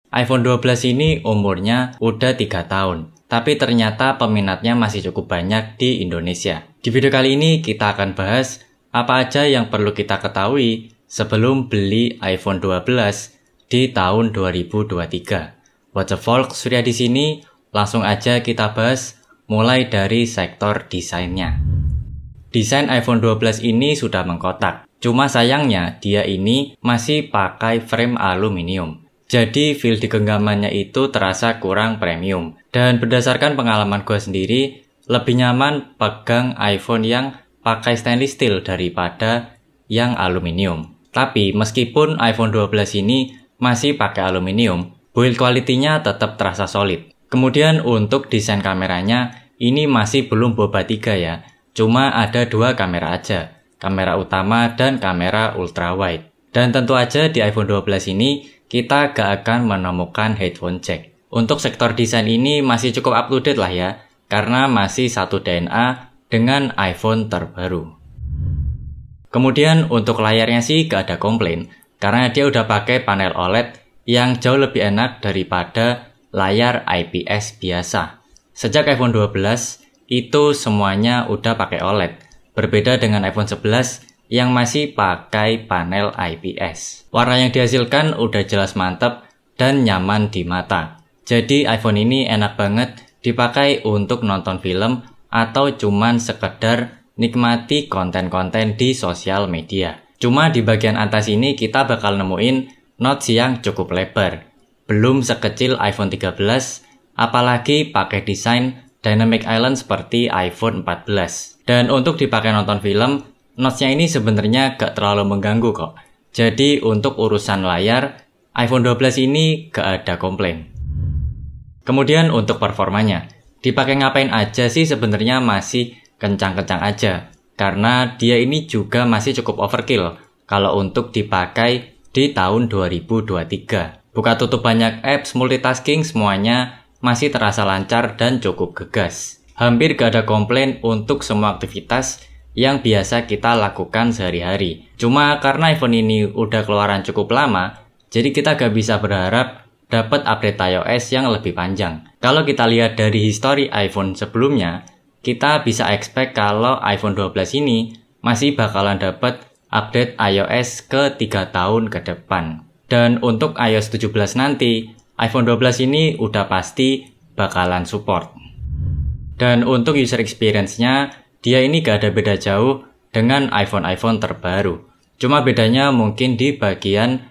iPhone 12 ini umurnya udah 3 tahun, tapi ternyata peminatnya masih cukup banyak di Indonesia. Di video kali ini kita akan bahas apa aja yang perlu kita ketahui sebelum beli iPhone 12 di tahun 2023. What the fuck, Surya di sini, langsung aja kita bahas mulai dari sektor desainnya. Desain iPhone 12 ini sudah mengkotak, cuma sayangnya dia ini masih pakai frame aluminium. Jadi feel di genggamannya itu terasa kurang premium. Dan berdasarkan pengalaman gue sendiri, lebih nyaman pegang iPhone yang pakai stainless steel daripada yang aluminium. Tapi meskipun iPhone 12 ini masih pakai aluminium, build quality-nya tetap terasa solid. Kemudian untuk desain kameranya, ini masih belum Boba 3 ya. Cuma ada 2 kamera aja, kamera utama dan kamera ultrawide. Dan tentu aja di iPhone 12 ini kita gak akan menemukan headphone jack. Untuk sektor desain ini masih cukup up to date lah ya, karena masih satu DNA dengan iPhone terbaru. Kemudian untuk layarnya sih gak ada komplain, karena dia udah pakai panel OLED yang jauh lebih enak daripada layar IPS biasa. Sejak iPhone 12, itu semuanya udah pakai OLED, berbeda dengan iPhone 11 yang masih pakai panel IPS. Warna yang dihasilkan udah jelas mantap dan nyaman di mata. Jadi iPhone ini enak banget dipakai untuk nonton film atau cuman sekedar nikmati konten-konten di sosial media. Cuma di bagian atas ini kita bakal nemuin notch yang cukup lebar. Belum sekecil iPhone 13, apalagi pakai desain Dynamic Island seperti iPhone 14. Dan untuk dipakai nonton film, notch-nya ini sebenarnya gak terlalu mengganggu kok. Jadi untuk urusan layar, iPhone 12 ini gak ada komplain. Kemudian untuk performanya, dipakai ngapain aja sih sebenarnya masih kencang-kencang aja. Karena dia ini juga masih cukup overkill kalau untuk dipakai di tahun 2023. Buka tutup banyak apps, multitasking semuanya masih terasa lancar dan cukup gegas. Hampir gak ada komplain untuk semua aktivitas yang biasa kita lakukan sehari-hari. Cuma karena iPhone ini udah keluaran cukup lama, jadi kita gak bisa berharap dapat update iOS yang lebih panjang. Kalau kita lihat dari histori iPhone sebelumnya, kita bisa expect kalau iPhone 12 ini masih bakalan dapat update iOS ke 3 tahun ke depan. Dan untuk iOS 17 nanti, iPhone 12 ini udah pasti bakalan support. Dan untuk user experience-nya, dia ini gak ada beda jauh dengan iPhone terbaru. Cuma bedanya mungkin di bagian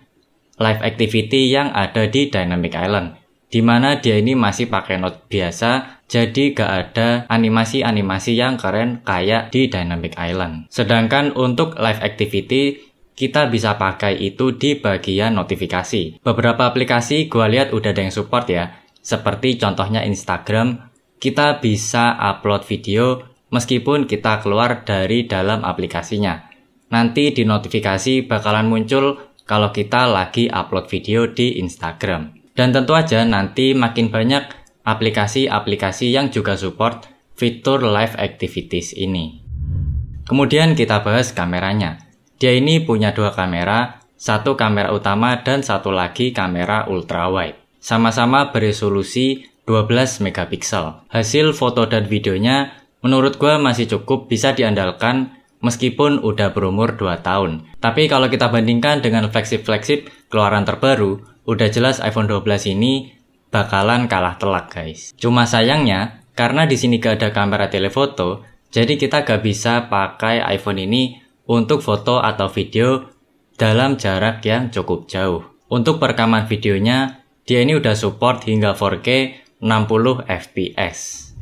live activity yang ada di Dynamic Island, dimana dia ini masih pakai node biasa, jadi gak ada animasi-animasi yang keren kayak di Dynamic Island. Sedangkan untuk live activity, kita bisa pakai itu di bagian notifikasi. Beberapa aplikasi gua lihat udah ada yang support ya. Seperti contohnya Instagram, kita bisa upload video meskipun kita keluar dari dalam aplikasinya. Nanti di notifikasi bakalan muncul kalau kita lagi upload video di Instagram. Dan tentu aja nanti makin banyak aplikasi-aplikasi yang juga support fitur live activities ini. Kemudian kita bahas kameranya. Dia ini punya 2 kamera, satu kamera utama dan satu lagi kamera ultrawide. Sama-sama beresolusi 12 megapiksel. Hasil foto dan videonya menurut gue masih cukup bisa diandalkan meskipun udah berumur 2 tahun. Tapi kalau kita bandingkan dengan flagship keluaran terbaru, udah jelas iPhone 12 ini bakalan kalah telak guys. Cuma sayangnya, karena di sini gak ada kamera telefoto, jadi kita gak bisa pakai iPhone ini untuk foto atau video dalam jarak yang cukup jauh. Untuk perekaman videonya, dia ini udah support hingga 4K 60 fps.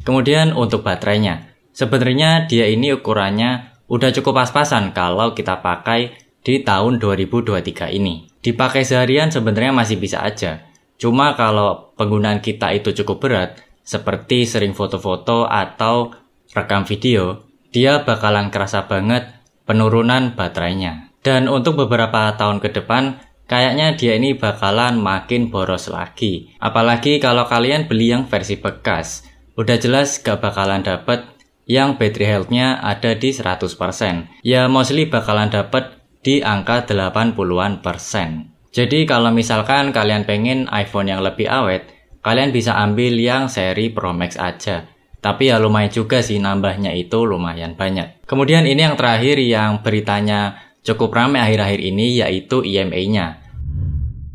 Kemudian untuk baterainya, sebenarnya dia ini ukurannya udah cukup pas-pasan kalau kita pakai di tahun 2023 ini. Dipakai seharian sebenarnya masih bisa aja. Cuma kalau penggunaan kita itu cukup berat, seperti sering foto-foto atau rekam video, dia bakalan kerasa banget penurunan baterainya. Dan untuk beberapa tahun ke depan, kayaknya dia ini bakalan makin boros lagi. Apalagi kalau kalian beli yang versi bekas, udah jelas gak bakalan dapet yang battery health-nya ada di 100%. Ya mostly bakalan dapet di angka 80-an %. Jadi kalau misalkan kalian pengen iPhone yang lebih awet, kalian bisa ambil yang seri Pro Max aja. Tapi ya lumayan juga sih, nambahnya itu lumayan banyak. Kemudian ini yang terakhir yang beritanya cukup ramai akhir-akhir ini, yaitu EMA-nya.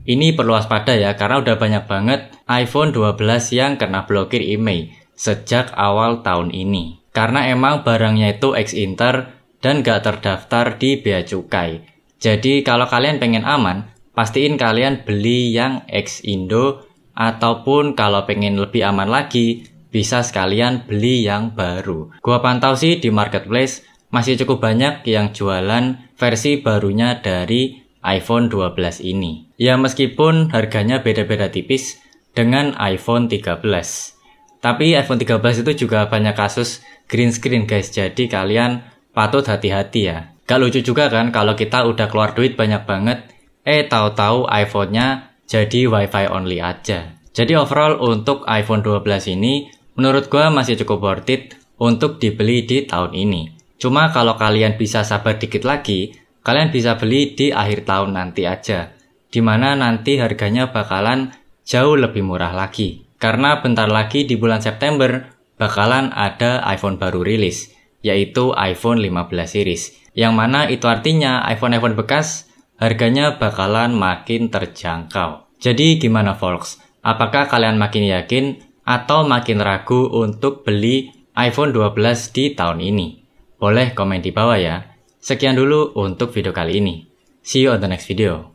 Ini perlu waspada ya, karena udah banyak banget iPhone 12 yang kena blokir IMEI sejak awal tahun ini. Karena emang barangnya itu ex-Inter dan gak terdaftar di Bea Cukai. Jadi kalau kalian pengen aman, pastiin kalian beli yang ex-Indo, ataupun kalau pengen lebih aman lagi, bisa sekalian beli yang baru. Gua pantau sih di marketplace masih cukup banyak yang jualan versi barunya dari iPhone 12 ini. Ya meskipun harganya beda-beda tipis dengan iPhone 13. Tapi iPhone 13 itu juga banyak kasus green screen guys, jadi kalian patut hati-hati ya. Gak lucu juga kan kalau kita udah keluar duit banyak banget, tahu-tahu iPhone-nya jadi WiFi only aja. Jadi overall untuk iPhone 12 ini menurut gua masih cukup worth it untuk dibeli di tahun ini. Cuma kalau kalian bisa sabar dikit lagi, kalian bisa beli di akhir tahun nanti aja, dimana nanti harganya bakalan jauh lebih murah lagi. Karena bentar lagi di bulan September bakalan ada iPhone baru rilis, yaitu iPhone 15 series. Yang mana itu artinya iPhone-iPhone bekas harganya bakalan makin terjangkau. Jadi gimana folks? Apakah kalian makin yakin atau makin ragu untuk beli iPhone 12 di tahun ini? Boleh komen di bawah ya. Sekian dulu untuk video kali ini. See you on the next video.